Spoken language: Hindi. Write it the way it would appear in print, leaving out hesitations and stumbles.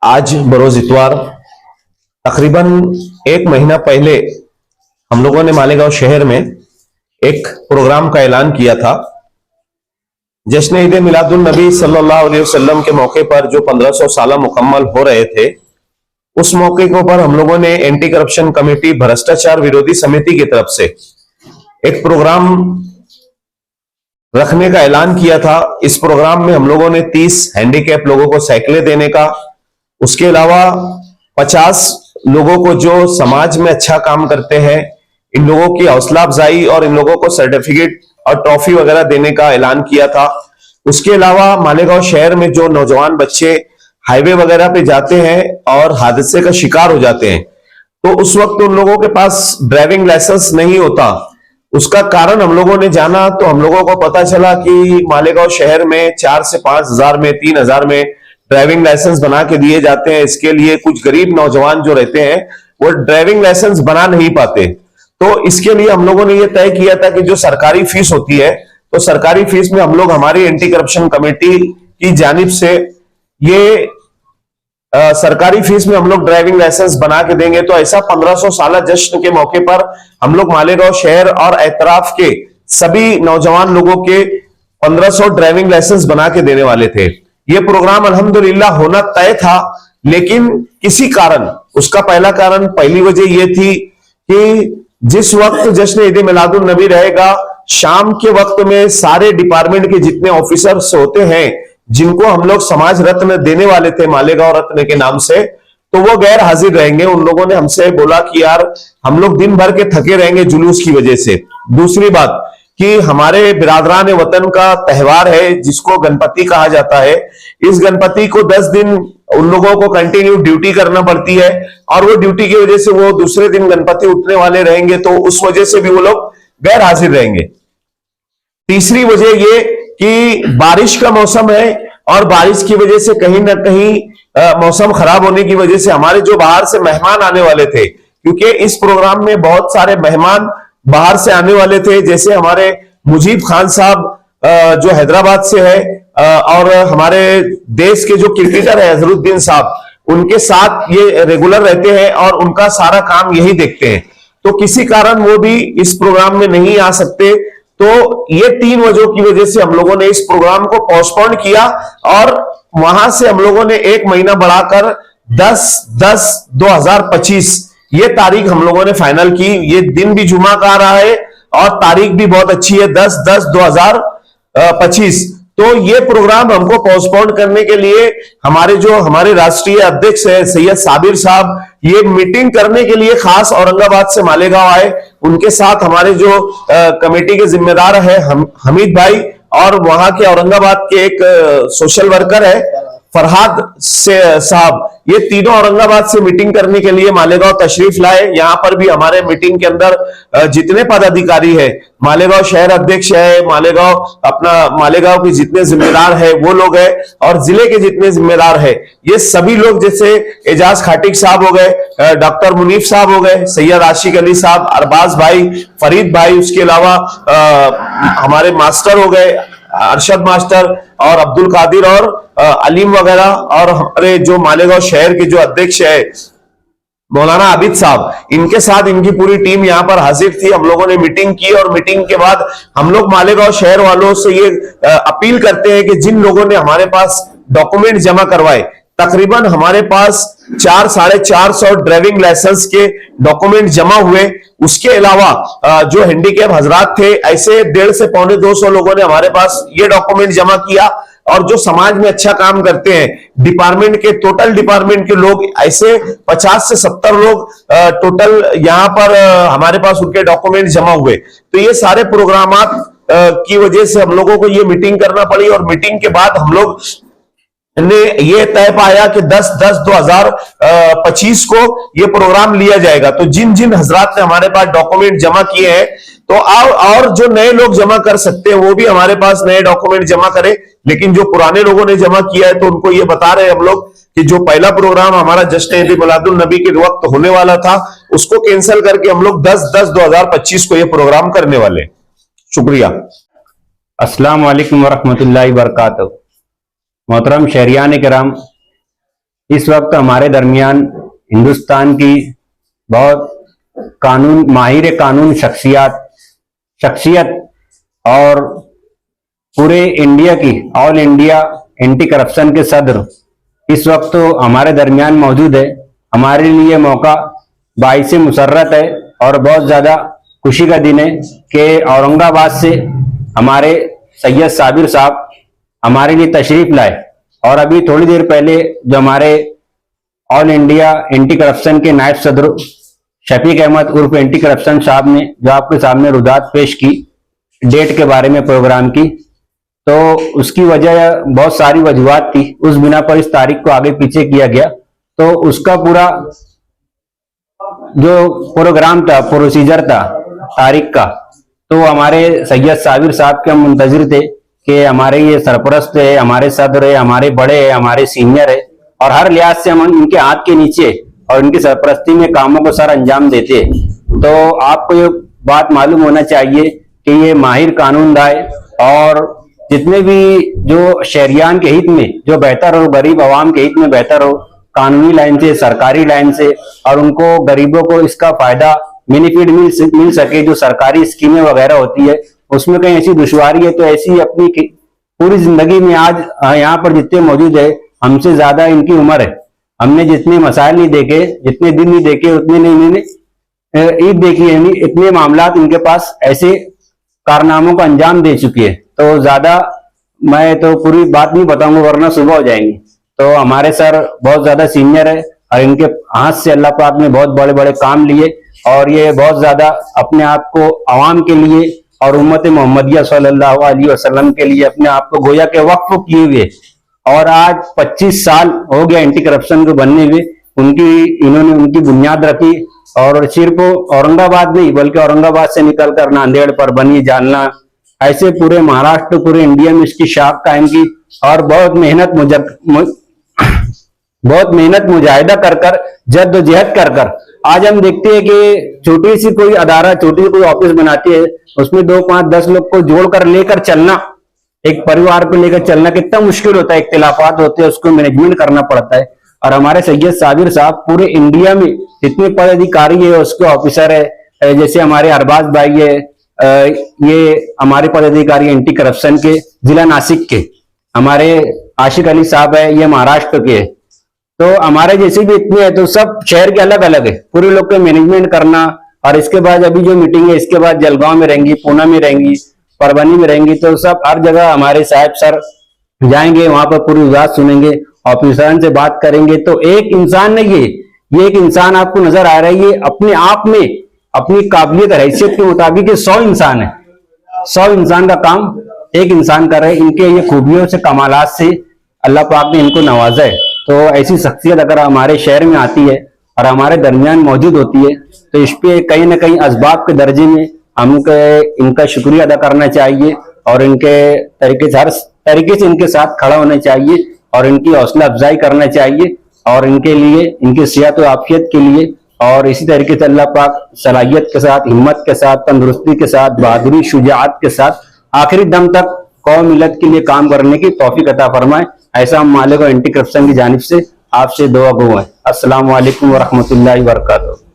आज बरोज इतवार तकरीबन एक महीना पहले हम लोगों ने मालेगांव शहर में एक प्रोग्राम का ऐलान किया था। जश्न ईद मिलादुन नबी सल्लल्लाहु अलैहि वसल्लम के मौके पर जो 1500 साल मुकम्मल हो रहे थे, उस मौके के ऊपर हम लोगों ने एंटी करप्शन कमेटी भ्रष्टाचार विरोधी समिति की तरफ से एक प्रोग्राम रखने का ऐलान किया था। इस प्रोग्राम में हम लोगों ने 30 हैंडीकैप लोगों को साइकिलें देने का, उसके अलावा 50 लोगों को जो समाज में अच्छा काम करते हैं, इन लोगों की हौसला अफजाई और इन लोगों को सर्टिफिकेट और ट्रॉफी वगैरह देने का ऐलान किया था। उसके अलावा मालेगांव शहर में जो नौजवान बच्चे हाईवे वगैरह पे जाते हैं और हादसे का शिकार हो जाते हैं, तो उस वक्त उन लोगों के पास ड्राइविंग लाइसेंस नहीं होता। उसका कारण हम लोगों ने जाना तो हम लोगों को पता चला कि मालेगांव शहर में 4 से 5 हजार में 3 हजार में ड्राइविंग लाइसेंस बना के दिए जाते हैं। इसके लिए कुछ गरीब नौजवान जो रहते हैं वो ड्राइविंग लाइसेंस बना नहीं पाते। तो इसके लिए हम लोगों ने ये तय किया था कि जो सरकारी फीस होती है, तो सरकारी फीस में हम लोग हमारी एंटी करप्शन कमेटी की जानिब से ये सरकारी फीस में हम लोग ड्राइविंग लाइसेंस बना के देंगे। तो ऐसा 1500 साल जश्न के मौके पर हम लोग मालेगांव शहर और एतराफ के सभी नौजवान लोगों के 1500 ड्राइविंग लाइसेंस बना के देने वाले थे। ये प्रोग्राम अल्हम्दुलिल्लाह होना तय था, लेकिन किसी कारण, उसका पहली वजह यह थी कि जिस वक्त जश्न ईद मिलादुन नबी रहेगा, शाम के वक्त में सारे डिपार्टमेंट के जितने ऑफिसर्स होते हैं जिनको हम लोग समाज रत्न देने वाले थे मालेगांव रत्न के नाम से, तो वो गैर हाजिर रहेंगे। उन लोगों ने हमसे बोला कि यार हम लोग दिन भर के थके रहेंगे जुलूस की वजह से। दूसरी बात कि हमारे बिरादरान वतन का त्योहार है जिसको गणपति कहा जाता है, इस गणपति को 10 दिन उन लोगों को कंटिन्यू ड्यूटी करना पड़ती है और वो ड्यूटी की वजह से वो दूसरे दिन गणपति उठने वाले रहेंगे, तो उस वजह से भी वो लोग गैर हाजिर रहेंगे। तीसरी वजह ये कि बारिश का मौसम है और बारिश की वजह से कहीं ना कहीं मौसम खराब होने की वजह से हमारे जो बाहर से मेहमान आने वाले थे, क्योंकि इस प्रोग्राम में बहुत सारे मेहमान बाहर से आने वाले थे, जैसे हमारे मुजीब खान साहब जो हैदराबाद से है और हमारे देश के जो क्रिकेटर है अजहरुद्दीन साहब, उनके साथ ये रेगुलर रहते हैं और उनका सारा काम यही देखते हैं। तो किसी कारण वो भी इस प्रोग्राम में नहीं आ सकते। तो ये 3 वजहों की वजह से हम लोगों ने इस प्रोग्राम को पोस्टपोन किया और वहां से हम लोगों ने 1 महीना बढ़ाकर 10/10/2025 ये तारीख हम लोगों ने फाइनल की। ये दिन भी जुमा का आ रहा है और तारीख भी बहुत अच्छी है, 10/10/2025। तो ये प्रोग्राम हमको पोस्टपोन करने के लिए हमारे राष्ट्रीय अध्यक्ष है सैयद साबिर साहब, ये मीटिंग करने के लिए खास औरंगाबाद से मालेगांव आए। उनके साथ हमारे जो कमेटी के जिम्मेदार है हमीद भाई और वहां के औरंगाबाद के एक सोशल वर्कर है फरहाद साहब, ये तीनों औरंगाबाद से मीटिंग करने के लिए मालेगांव तशरीफ लाए। यहां पर भी हमारे मीटिंग के अंदर जितने पदाधिकारी है, मालेगांव शहर अध्यक्ष है, मालेगांव के जितने जिम्मेदार है वो लोग हैं और जिले के जितने जिम्मेदार है ये सभी लोग, जैसे एजाज खाटिक साहब हो गए, डॉक्टर मुनीफ साहब हो गए, सैयद आशिक अली साहब, अरबाज भाई, फरीद भाई, उसके अलावा हमारे मास्टर हो गए अरशद मास्टर और अब्दुल कादिर और अलीम वगैरह, और हमारे जो मालेगांव शहर के जो अध्यक्ष है मौलाना आबिद साहब, इनके साथ इनकी पूरी टीम यहां पर हाजिर थी। हम लोगों ने मीटिंग की और मीटिंग के बाद हम लोग मालेगांव शहर वालों से ये अपील करते हैं कि जिन लोगों ने हमारे पास डॉक्यूमेंट जमा करवाए, तकरीबन हमारे पास 400-450 ड्राइविंग लाइसेंस के डॉक्यूमेंट जमा हुए। उसके अलावा जो हैंडीकैप हजरात थे, ऐसे 150 से 250 लोगों ने हमारे पास ये डॉक्यूमेंट जमा किया। और जो समाज में अच्छा काम करते हैं टोटल डिपार्टमेंट के लोग, ऐसे 50 से 70 लोग टोटल यहाँ पर हमारे पास उनके डॉक्यूमेंट जमा हुए। तो ये सारे प्रोग्रामात की वजह से हम लोगों को ये मीटिंग करना पड़ी और मीटिंग के बाद हम लोग ने ये तय पाया कि 10/10/2025 को ये प्रोग्राम लिया जाएगा। तो जिन जिन हजरात ने हमारे पास डॉक्यूमेंट जमा किए हैं, तो और जो नए लोग जमा कर सकते हैं वो भी हमारे पास नए डॉक्यूमेंट जमा करें। लेकिन जो पुराने लोगों ने जमा किया है तो उनको ये बता रहे हैं हम लोग कि जो पहला प्रोग्राम हमारा जश्न ईद मिलादुन नबी के वक्त होने वाला था उसको कैंसिल करके हम लोग 10/10/2025 को ये प्रोग्राम करने वाले। शुक्रिया। अस्सलाम वालेकुम वरहमतुल्लाहि वबरकातुहू। मोहतरम शहरियान किराम, इस वक्त हमारे दरमियान हिंदुस्तान की बहुत माहिर कानून शख्सियत और पूरे इंडिया की ऑल इंडिया एंटी करप्शन के सदर इस वक्त तो हमारे दरमियान मौजूद है। हमारे लिए मौका बाइसे मुसर्रत है और बहुत ज्यादा खुशी का दिन है कि औरंगाबाद से हमारे सैयद साबिर साहब हमारे लिए तशरीफ लाए। और अभी थोड़ी देर पहले जो हमारे ऑल इंडिया एंटी करप्शन के नायब सदर शफीक अहमद उर्फ एंटी करप्शन साहब ने जो आपके सामने रुदात पेश की डेट के बारे में प्रोग्राम की, तो उसकी वजह बहुत सारी वजूहात थी। उस बिना पर इस तारीख को आगे पीछे किया गया। तो उसका पूरा जो प्रोग्राम था, प्रोसीजर था तारीख का, तो हमारे सैयद साबिर साहब के हम मुंतजिर थे कि हमारे ये सरपरस्त है, हमारे सदर है, हमारे बड़े है, हमारे सीनियर है और हर लिहाज से हम इनके हाथ के नीचे और इनकी सरपरस्ती में कामों को सर अंजाम देते हैं। तो आपको ये बात मालूम होना चाहिए कि ये माहिर कानूनदा है और जितने भी जो शहरियान के हित में जो बेहतर हो, गरीब आवाम के हित में बेहतर हो, कानूनी लाइन से, सरकारी लाइन से, और उनको गरीबों को इसका फायदा बेनिफिट मिल सके, जो सरकारी स्कीमें वगैरह होती है उसमें कहीं ऐसी दुश्वारी है तो ऐसी अपनी पूरी जिंदगी में आज यहाँ पर जितने मौजूद है हमसे ज्यादा इनकी उम्र है। हमने जितने मसाइल नहीं देखे, जितने दिन नहीं देखे, उतने नहीं इन्होंने ईद देखी है, इतने मामलात इनके पास ऐसे कारनामों को अंजाम दे चुकी है। तो ज्यादा मैं तो पूरी बात नहीं बताऊंगा वरना सुबह हो जाएंगी। तो हमारे सर बहुत ज्यादा सीनियर है और इनके हाथ से अल्लाह पाक ने बहुत बड़े बड़े काम लिए और ये बहुत ज्यादा अपने आप को आवाम के लिए और उम्मत मोहम्मदिया सल्लल्लाहु अलैहि वसल्लम के लिए अपने आप को गोया के वक्फ किए हुए। और आज 25 साल हो गया एंटी करप्शन को बनने हुए। इन्होंने उनकी बुनियाद रखी और सिर्फ औरंगाबाद नहीं बल्कि औरंगाबाद से निकलकर नांदेड़ पर बनी, जालना, ऐसे पूरे महाराष्ट्र, पूरे इंडिया में इसकी शाख कायम की और बहुत मेहनत मुजाहिदा कर जद्दोजहद कर आज हम देखते हैं कि छोटी सी कोई अदारा, छोटी कोई ऑफिस बनाती है, उसमें 2, 5, 10 लोग को जोड़कर लेकर चलना, एक परिवार को लेकर चलना कितना मुश्किल होता है। इख्तिलाफात होते हैं, उसको मैनेजमेंट करना पड़ता है। और हमारे सैयद साबिर साहब पूरे इंडिया में जितने पदाधिकारी है, उसके ऑफिसर है, जैसे हमारे अरबाज भाई है, ये हमारे पदाधिकारी एंटी करप्शन के जिला नासिक के, हमारे आशिक अली साहब है, ये महाराष्ट्र के। तो हमारे जैसे भी इतने हैं तो सब शहर के अलग अलग है, पूरे लोग के मैनेजमेंट करना। और इसके बाद अभी जो मीटिंग है इसके बाद जलगांव में रहेंगी, पूना में रहेंगी, परभनी में रहेंगी। तो सब हर जगह हमारे साहब सर जाएंगे, वहां पर पूरी बात सुनेंगे, ऑफिसर से बात करेंगे। तो एक इंसान नहीं, ये एक इंसान आपको नजर आ रहा है, ये अपने आप में अपनी काबिलियत हैसियत के मुताबिक 100 इंसान है। 100 इंसान का काम एक इंसान कर रहे हैं। इनके ये खूबियों से, कमालात से अल्लाह पाक ने इनको नवाजा है। तो ऐसी शख्सियत अगर हमारे शहर में आती है और हमारे दरमियान मौजूद होती है तो इस पे कहीं ना कहीं असबाब के दर्जे में हमको इनका शुक्रिया अदा करना चाहिए और इनके तरीके से, हर तरीके से इनके साथ खड़ा होना चाहिए और इनकी हौसला अफजाई करना चाहिए और इनके लिए, इनकी सेहत और आफियत के लिए और इसी तरीके से अल्लाह पाक सलाहियत के साथ, हिम्मत के साथ, तंदुरुस्ती के साथ, बहादुरी, शुजाअत के साथ आखिरी दम तक कौम मिलत के लिए काम करने की तौफीक अता फरमाए। ऐसा हम मालिक और एंटी करप्शन की जानिब से आपसे दुआ गो है। अस्सलाम वालेकुम व रहमतुल्लाहि व बरकातहू।